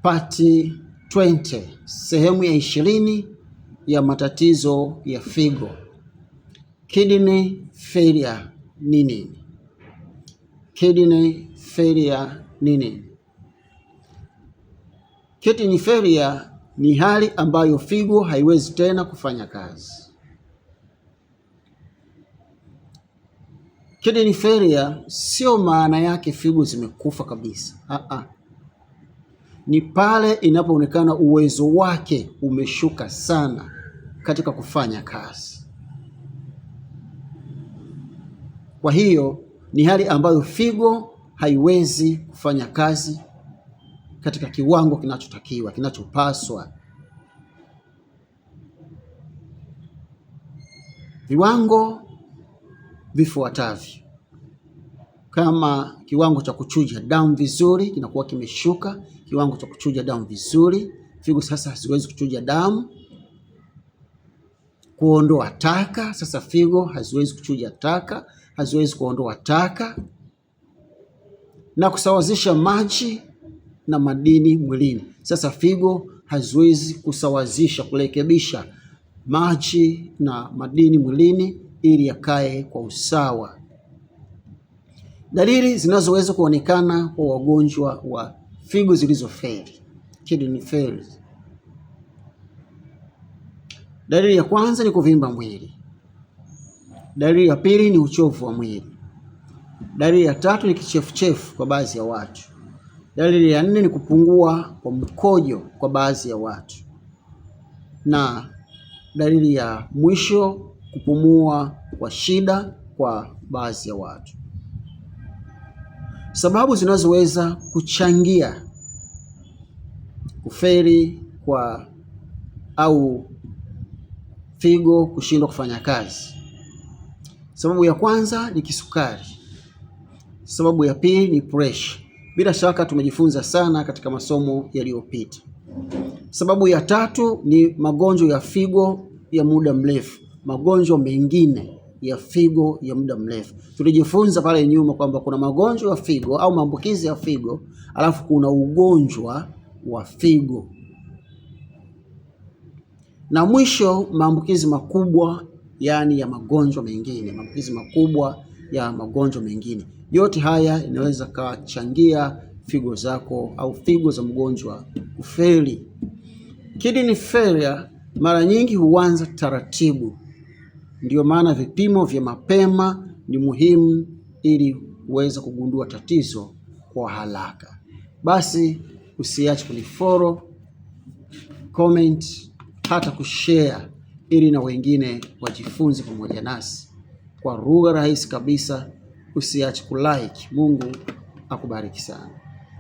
Pati 20, sehemu ya 20 ya matatizo ya figo. Kidney failure ni nini? Kidney failure ni nini? Kidney failure ni hali ambayo figo haiwezi tena kufanya kazi. Kidney failure sio maana yake figo zimekufa kabisa. Ni pale inapoonekana uwezo wake umeshuka sana katika kufanya kazi. Kwa hiyo ni hali ambayo figo haiwezi kufanya kazi katika kiwango kinachotakiwa, kinachopaswa. Viwango vifuatavyo: kama kiwango cha kuchuja damu vizuri kinakuwa kimeshuka, kiwango cha kuchuja damu vizuri, figo sasa haziwezi kuchuja damu. Kuondoa taka, sasa figo haziwezi kuchuja taka, haziwezi kuondoa taka. Na kusawazisha maji na madini mwilini, sasa figo haziwezi kusawazisha, kurekebisha maji na madini mwilini ili yakae kwa usawa. Dalili zinazoweza kuonekana kwa wagonjwa wa figo zilizofeli, kidney failure. Dalili ya kwanza ni kuvimba mwili. Dalili ya pili ni uchovu wa mwili. Dalili ya tatu ni kichefuchefu kwa baadhi ya watu. Dalili ya nne ni kupungua kwa mkojo kwa baadhi ya watu. Na dalili ya mwisho, kupumua kwa shida kwa baadhi ya watu. Sababu zinazoweza kuchangia kufeli au figo kushindwa kufanya kazi. Sababu ya kwanza ni kisukari. Sababu ya pili ni pressure. Bila shaka tumejifunza sana katika masomo yaliyopita. Sababu ya tatu ni magonjwa ya figo ya muda mrefu, magonjwa mengine ya figo ya muda mrefu. Tulijifunza pale nyuma kwamba kuna magonjwa ya figo au maambukizi ya figo, alafu kuna ugonjwa wa figo. Na mwisho maambukizi makubwa, yani ya magonjwa mengine, maambukizi makubwa ya magonjwa mengine. Yote haya inaweza kachangia figo zako au figo za mgonjwa kufeli. Kidney failure mara nyingi huanza taratibu. Ndio maana vipimo vya mapema ni muhimu ili uweze kugundua tatizo kwa haraka. Basi usiache kunifollow, comment, hata kushare ili na wengine wajifunze pamoja nasi kwa lugha rahisi kabisa. Usiache kulike. Mungu akubariki sana.